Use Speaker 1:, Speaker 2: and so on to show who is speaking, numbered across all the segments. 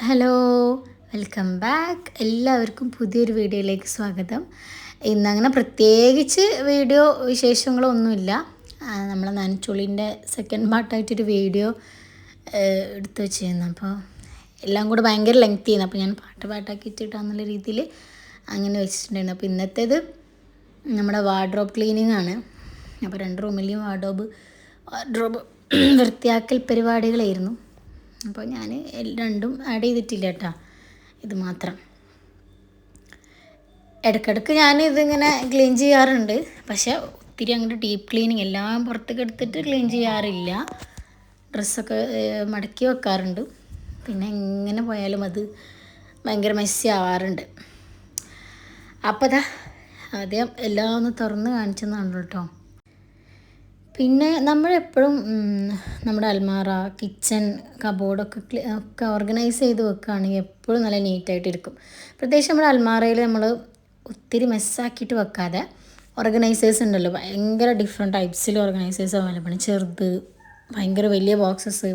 Speaker 1: Hello, welcome back. എല്ലാവർക്കും പുതിയൊരു വീഡിയോയിലേക്ക് സ്വാഗതം. ഇന്നങ്ങനെ പ്രത്യേകിച്ച് വീഡിയോ വിശേഷങ്ങളൊന്നുമില്ല. നമ്മളെ നനച്ചുള്ളിൻ്റെ സെക്കൻഡ് പാർട്ടായിട്ടൊരു വീഡിയോ എടുത്തു വെച്ചിരുന്നു. അപ്പോൾ എല്ലാം കൂടെ ഭയങ്കര ലെങ്ത് ചെയ്യുന്നു. അപ്പോൾ ഞാൻ പാട്ടാക്കിയിട്ടിട്ടാന്നുള്ള രീതിയിൽ അങ്ങനെ വെച്ചിട്ടുണ്ടായിരുന്നു. അപ്പോൾ ഇന്നത്തേത് നമ്മുടെ വാർഡ്രോബ് ക്ലീനിങ് ആണ്. അപ്പോൾ 2 റൂമിലെയും വാർഡ്രോബ് വൃത്തിയാക്കൽ പരിപാടികളായിരുന്നു. അപ്പോൾ ഞാൻ രണ്ടും ആഡ് ചെയ്തിട്ടില്ല കേട്ടോ, ഇത് മാത്രം. ഇടയ്ക്കിടയ്ക്ക് ഞാൻ ഇതിങ്ങനെ ക്ലീൻ ചെയ്യാറുണ്ട്, പക്ഷേ ഒത്തിരി അങ്ങോട്ട് ഡീപ്പ് ക്ലീനിങ് എല്ലാം പുറത്തേക്ക് എടുത്തിട്ട് ക്ലീൻ ചെയ്യാറില്ല. ഡ്രസ്സൊക്കെ മടക്കി വെക്കാറുണ്ട്. പിന്നെ എങ്ങനെ പോയാലും അത് ഭയങ്കര മെസ്സി ആവാറുണ്ട്. അപ്പോൾ അതാ ആദ്യം എല്ലാം ഒന്ന് തുറന്ന് കാണിച്ചെന്നാണ് കേട്ടോ. പിന്നെ നമ്മളെപ്പോഴും നമ്മുടെ അൽമാറ, കിച്ചൺ, കബോർഡൊക്കെ ഓർഗനൈസ് ചെയ്ത് വെക്കുകയാണെങ്കിൽ എപ്പോഴും നല്ല നീറ്റായിട്ടിരിക്കും. പ്രത്യേകിച്ച് നമ്മുടെ അൽമാറയിൽ നമ്മൾ ഒത്തിരി മെസ്സാക്കിയിട്ട് വെക്കാതെ ഓർഗനൈസേഴ്സ് ഉണ്ടല്ലോ, ഭയങ്കര ഡിഫറെൻറ്റ് ടൈപ്സിൽ ഓർഗനൈസേഴ്സ് അവൈലബിൾ ആണ്. ചെറുത്, ഭയങ്കര വലിയ ബോക്സസ്,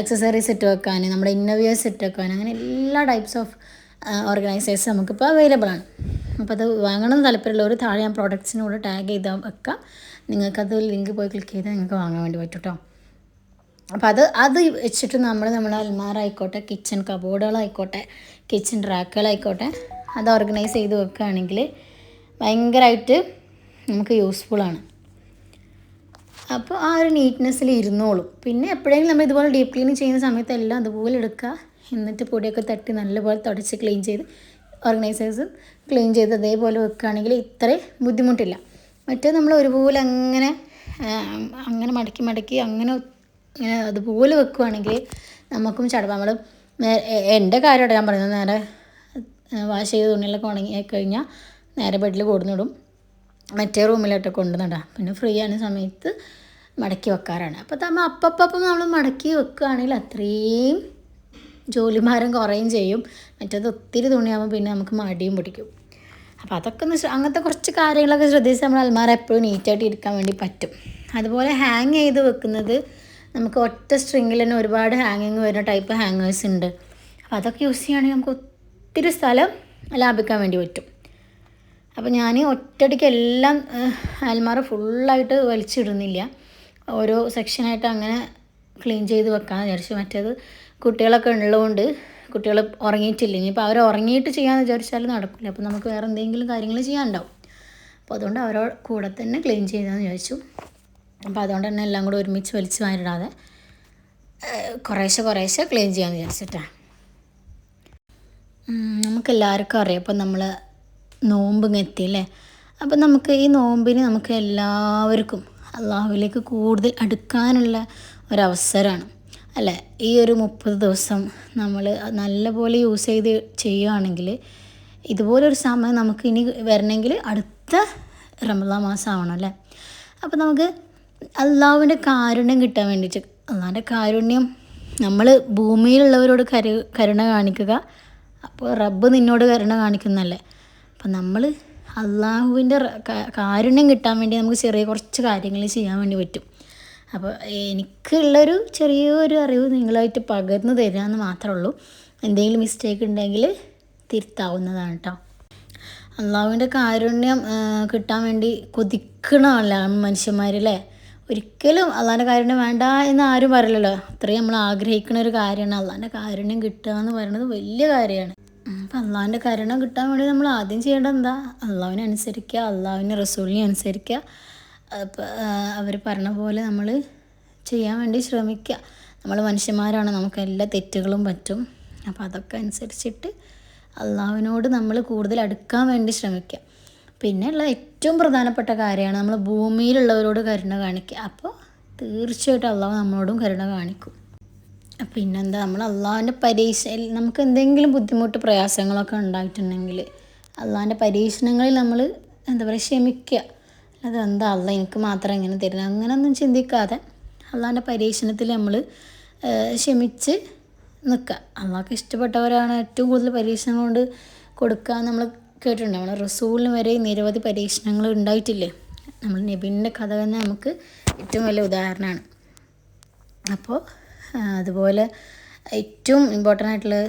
Speaker 1: ആക്സസറീസ് സെറ്റ് വെക്കാൻ, നമ്മുടെ ഇന്നർവിയേഴ്സ് സെറ്റ് വെക്കാൻ, അങ്ങനെ എല്ലാ ടൈപ്സ് ഓഫ് ഓർഗനൈസേഴ്സ് നമുക്കിപ്പോൾ അവൈലബിൾ ആണ്. അപ്പോൾ അത് വാങ്ങണം താല്പര്യമുള്ളവർ താഴെ ഞാൻ പ്രോഡക്ട്സിനോട് ടാഗ് ചെയ്താൽ വെക്കാം. നിങ്ങൾക്കത് ലിങ്ക് പോയി ക്ലിക്ക് ചെയ്താൽ നിങ്ങൾക്ക് വാങ്ങാൻ വേണ്ടി പറ്റും കേട്ടോ. അപ്പോൾ അത് വെച്ചിട്ട് നമ്മുടെ അൽമാറ ആയിക്കോട്ടെ, കിച്ചൺ കബോർഡുകളായിക്കോട്ടെ, കിച്ചൺ റാക്കുകളായിക്കോട്ടെ, അത് ഓർഗനൈസ് ചെയ്ത് വെക്കുകയാണെങ്കിൽ ഭയങ്കരമായിട്ട് നമുക്ക് യൂസ്ഫുള്ളാണ്. അപ്പോൾ ആ ഒരു നീറ്റ്നെസ്സിൽ ഇരുന്നോളും. പിന്നെ എപ്പോഴെങ്കിലും നമ്മൾ ഇതുപോലെ ഡീപ്പ് ക്ലീനിങ് ചെയ്യുന്ന സമയത്ത് എല്ലാം അതുപോലെ എടുക്കുക, എന്നിട്ട് പൊടിയൊക്കെ തട്ടി നല്ലപോലെ തുടച്ച് ക്ലീൻ ചെയ്ത് ഓർഗനൈസേഴ്സ് ക്ലീൻ ചെയ്ത് അതേപോലെ വെക്കുകയാണെങ്കിൽ ഇത്രയും ബുദ്ധിമുട്ടില്ല. മറ്റേ നമ്മൾ ഒരുപോലെ അങ്ങനെ മടക്കി അങ്ങനെ അതുപോലെ വെക്കുകയാണെങ്കിൽ നമുക്കും ചടപ്പ്. നമ്മൾ എൻ്റെ കാര്യമായിട്ട് ഞാൻ പറയുന്നത്, നേരെ വാഷ് ചെയ്ത് തുണികളൊക്കെ ഉണങ്ങി കഴിഞ്ഞാൽ നേരെ ബെഡിൽ കൊടുന്നിടും, മറ്റേ റൂമിലോട്ട് കൊണ്ടുവന്നിടാം. പിന്നെ ഫ്രീ ആകുന്ന സമയത്ത് മടക്കി വെക്കാറാണ്. അപ്പോൾ നമ്മൾ മടക്കി വെക്കുകയാണെങ്കിൽ അത്രയും ജോലിഭാരം കുറയും ചെയ്യും. മറ്റേത് ഒത്തിരി തുണിയാകുമ്പോൾ പിന്നെ നമുക്ക് മടിയും പിടിക്കും. അപ്പോൾ അതൊക്കെ അങ്ങനത്തെ കുറച്ച് കാര്യങ്ങളൊക്കെ ശ്രദ്ധിച്ച് നമ്മൾ അൽമാര എപ്പോഴും നീറ്റായിട്ട് ഇരിക്കാൻ വേണ്ടി പറ്റും. അതുപോലെ ഹാങ് ചെയ്ത് വെക്കുന്നത്, നമുക്ക് ഒറ്റ സ്ട്രിങ്ങിൽ തന്നെ ഒരുപാട് ഹാങ്ങിങ് വരുന്ന ടൈപ്പ് ഹാങ്ങേഴ്സ് ഉണ്ട്. അപ്പോൾ അതൊക്കെ യൂസ് ചെയ്യുകയാണെങ്കിൽ നമുക്ക് ഒത്തിരി സ്ഥലം ലാഭിക്കാൻ വേണ്ടി പറ്റും. അപ്പോൾ ഞാൻ ഒറ്റയടിക്ക് എല്ലാം അൽമാര ഫുള്ളായിട്ട് വലിച്ചിടുന്നില്ല, ഓരോ സെക്ഷനായിട്ട് അങ്ങനെ ക്ലീൻ ചെയ്ത് വെക്കാമെന്ന് വിചാരിച്ചു. മറ്റേത് കുട്ടികളൊക്കെ ഉള്ളതുകൊണ്ട് കുട്ടികൾ ഉറങ്ങിയിട്ടില്ല, ഇനിയിപ്പോൾ അവർ ഉറങ്ങിയിട്ട് ചെയ്യാമെന്ന് വിചാരിച്ചാൽ നടക്കില്ല. അപ്പോൾ നമുക്ക് വേറെ എന്തെങ്കിലും കാര്യങ്ങൾ ചെയ്യാനുണ്ടാവും. അപ്പോൾ അതുകൊണ്ട് അവരോട് കൂടെ തന്നെ ക്ലീൻ ചെയ്താന്ന് ചോദിച്ചു. അപ്പോൾ അതുകൊണ്ട് തന്നെ എല്ലാം കൂടെ ഒരുമിച്ച് വലിച്ച് വാരിടാതെ കുറേശ്ശെ ക്ലീൻ ചെയ്യാമെന്ന് വിചാരിച്ചിട്ടാണ്. നമുക്കെല്ലാവർക്കും അറിയാം, അപ്പോൾ നമ്മൾ നോമ്പ് എത്തിയല്ലേ. അപ്പോൾ നമുക്ക് ഈ നോമ്പിന് നമുക്ക് എല്ലാവർക്കും അള്ളാഹുവിലേക്ക് കൂടുതൽ അടുക്കാനുള്ള ഒരവസരമാണ് അല്ലേ. ഈ ഒരു 30 ദിവസം നമ്മൾ നല്ലപോലെ യൂസ് ചെയ്ത് ചെയ്യുകയാണെങ്കിൽ, ഇതുപോലൊരു സമയം നമുക്ക് ഇനി വരണമെങ്കിൽ അടുത്ത റമദാൻ മാസം ആവണം അല്ലേ. അപ്പോൾ നമുക്ക് അള്ളാഹുവിൻ്റെ കാരുണ്യം കിട്ടാൻ വേണ്ടിയിട്ട്, അള്ളാഹിൻ്റെ കാരുണ്യം, നമ്മൾ ഭൂമിയിലുള്ളവരോട് കരുണ കാണിക്കുക, അപ്പോൾ റബ്ബ് നിന്നോട് കരുണ കാണിക്കുന്നല്ലേ. അപ്പം നമ്മൾ അള്ളാഹുവിൻ്റെ കാരുണ്യം കിട്ടാൻ വേണ്ടി നമുക്ക് ചെറിയ കുറച്ച് കാര്യങ്ങൾ ചെയ്യാൻ വേണ്ടി പറ്റും. അപ്പോൾ എനിക്കുള്ളൊരു ചെറിയൊരു അറിവ് നിങ്ങളായിട്ട് പകർന്നു തരാമെന്ന് മാത്രമേ ഉള്ളൂ. എന്തെങ്കിലും മിസ്റ്റേക്ക് ഉണ്ടെങ്കിൽ തിരുത്താവുന്നതാണ് കേട്ടോ. അള്ളാഹുവിൻ്റെ കാരുണ്യം കിട്ടാൻ വേണ്ടി കൊതിക്കണമല്ല മനുഷ്യന്മാരല്ലേ. ഒരിക്കലും അള്ളാഹിൻ്റെ കാരുണ്യം വേണ്ട എന്ന് ആരും പറയില്ലല്ലോ. അത്രയും നമ്മൾ ആഗ്രഹിക്കുന്ന ഒരു കാര്യമാണ് അള്ളാഹിൻ്റെ കാരുണ്യം കിട്ടുക എന്ന് പറയുന്നത്, വലിയ കാര്യമാണ്. അപ്പം അള്ളാഹിൻ്റെ കരുണ കിട്ടാൻ വേണ്ടി നമ്മൾ ആദ്യം ചെയ്യേണ്ടത് എന്താ? അള്ളാഹുവിനെ അനുസരിക്കുക, അള്ളാഹുവിൻ്റെ റസൂലിനെ അനുസരിക്കുക. അവർ പറഞ്ഞ പോലെ നമ്മൾ ചെയ്യാൻ വേണ്ടി ശ്രമിക്കുക. നമ്മൾ മനുഷ്യന്മാരാണ്, നമുക്ക് എല്ലാ തെറ്റുകളും പറ്റും. അപ്പോൾ അതൊക്കെ അനുസരിച്ചിട്ട് അള്ളാഹുവിനോട് നമ്മൾ കൂടുതൽ അടുക്കാൻ വേണ്ടി ശ്രമിക്കുക. പിന്നെയുള്ള ഏറ്റവും പ്രധാനപ്പെട്ട കാര്യമാണ് നമ്മൾ ഭൂമിയിലുള്ളവരോട് കരുണ കാണിക്കുക. അപ്പോൾ തീർച്ചയായിട്ടും അള്ളാഹു നമ്മളോടും കരുണ കാണിക്കും. പിന്നെന്താ, നമ്മൾ അള്ളാഹുവിൻ്റെ നമുക്ക് എന്തെങ്കിലും ബുദ്ധിമുട്ട് പ്രയാസങ്ങളൊക്കെ ഉണ്ടായിട്ടുണ്ടെങ്കിൽ അള്ളാഹിൻ്റെ പരീക്ഷണങ്ങളിൽ നമ്മൾ എന്താ പറയുക, ക്ഷമിക്കുക. അതെന്താ അള്ളാഹ് എനിക്ക് മാത്രം എങ്ങനെ തരുന്നത്, അങ്ങനെയൊന്നും ചിന്തിക്കാതെ അള്ളാഹിൻ്റെ പരീക്ഷണത്തിൽ നമ്മൾ ക്ഷമിച്ച് നിൽക്കുക. അള്ളാഹ്ക്ക് ഇഷ്ടപ്പെട്ടവരാണ് ഏറ്റവും കൂടുതൽ പരീക്ഷണങ്ങൾ കൊണ്ട് കൊടുക്കുക നമ്മൾ കേട്ടിട്ടുണ്ട്. നമ്മൾ റസൂലിന് വരെ നിരവധി പരീക്ഷണങ്ങൾ ഉണ്ടായിട്ടില്ലേ. നമ്മൾ നബീൻ്റെ കഥ തന്നെ നമുക്ക് ഏറ്റവും വലിയ ഉദാഹരണമാണ്. അപ്പോൾ അതുപോലെ ഏറ്റവും ഇമ്പോർട്ടൻ്റ് ആയിട്ടുള്ളത്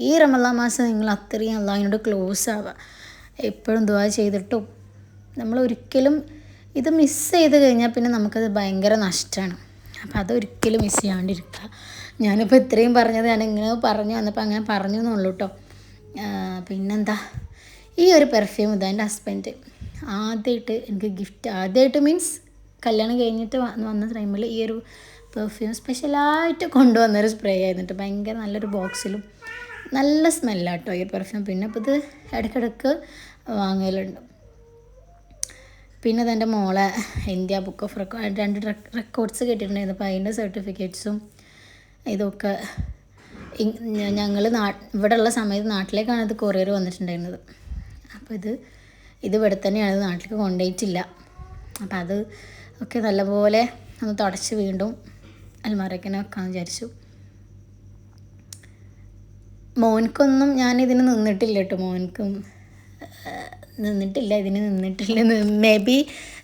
Speaker 1: ഈ റമദാൻ മാസം നിങ്ങൾ അത്രയും അള്ളാഹിനോട് ക്ലോസ് ആവുക. എപ്പോഴും ദുആ ചെയ്തിട്ടും നമ്മൾ ഒരിക്കലും ഇത് മിസ് ചെയ്ത് കഴിഞ്ഞാൽ പിന്നെ നമുക്കത് ഭയങ്കര നഷ്ടമാണ്. അപ്പോൾ അതൊരിക്കലും മിസ് ചെയ്യാണ്ടിരിക്കുക. ഞാനിപ്പോൾ ഇത്രയും പറഞ്ഞത് ഞാനിങ്ങനെ പറഞ്ഞു വന്നപ്പോൾ അങ്ങനെ പറഞ്ഞു എന്നുള്ളൂ കേട്ടോ. പിന്നെന്താ, ഈ ഒരു പെർഫ്യൂം ഇതാ എൻ്റെ ഹസ്ബൻഡ് ആദ്യമായിട്ട് എനിക്ക് ഗിഫ്റ്റ്, ആദ്യമായിട്ട് മീൻസ് കല്യാണം കഴിഞ്ഞിട്ട് വന്ന ടൈമിൽ ഈ ഒരു പെർഫ്യൂം സ്പെഷ്യലായിട്ട് കൊണ്ടുവന്നൊരു സ്പ്രേ ആയിരുന്നിട്ട്, ഭയങ്കര നല്ലൊരു ബോക്സിലും നല്ല സ്മെല്ലാട്ടോ ഈ പെർഫ്യൂം. പിന്നെ ഇപ്പോൾ ഇത് ഇടയ്ക്കിടയ്ക്ക് വാങ്ങലുണ്ട്. പിന്നെ അതെൻ്റെ മോളെ India book of record 2 records കിട്ടിയിട്ടുണ്ടായിരുന്നു. അപ്പോൾ അതിൻ്റെ സർട്ടിഫിക്കറ്റ്സും ഇതൊക്കെ ഞങ്ങൾ ഇവിടെ ഉള്ള സമയത്ത് നാട്ടിലേക്കാണ് ഇത് കൊറിയർ വന്നിട്ടുണ്ടായിരുന്നത്. അപ്പോൾ ഇത് ഇവിടെ തന്നെയാണ്, നാട്ടിലേക്ക് കൊണ്ടുപോയിട്ടില്ല. അപ്പോൾ അത് ഒക്കെ നല്ലപോലെ ഒന്ന് തുടച്ച് വീണ്ടും അൽമാരക്കനെ വെക്കാമെന്ന് വിചാരിച്ചു. മോനക്കൊന്നും ഞാനിതിന് നിന്നിട്ടില്ല കേട്ടോ, മോനക്കും ഇതിന് നിന്നിട്ടില്ല. മേ ബി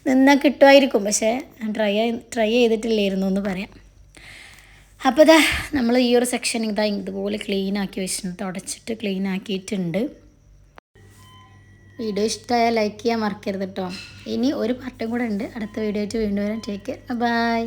Speaker 1: നിന്നാൽ കിട്ടുമായിരിക്കും, പക്ഷേ ട്രൈ ചെയ്തിട്ടില്ലായിരുന്നു എന്ന് പറയാം. അപ്പോൾ ഇതാ നമ്മൾ ഈ ഒരു സെക്ഷൻ ഇതുപോലെ ക്ലീൻ ആക്കി വെച്ചിട്ടുണ്ട്, തുടച്ചിട്ട് ക്ലീൻ ആക്കിയിട്ടുണ്ട്. വീഡിയോ ഇഷ്ടമായാൽ ലൈക്ക് ചെയ്യാൻ മറക്കരുത് കേട്ടോ. ഇനി ഒരു പാർട്ടും കൂടെ ഉണ്ട്. അടുത്ത വീഡിയോ ആയിട്ട് വീണ്ടും വരാം. Take care, by.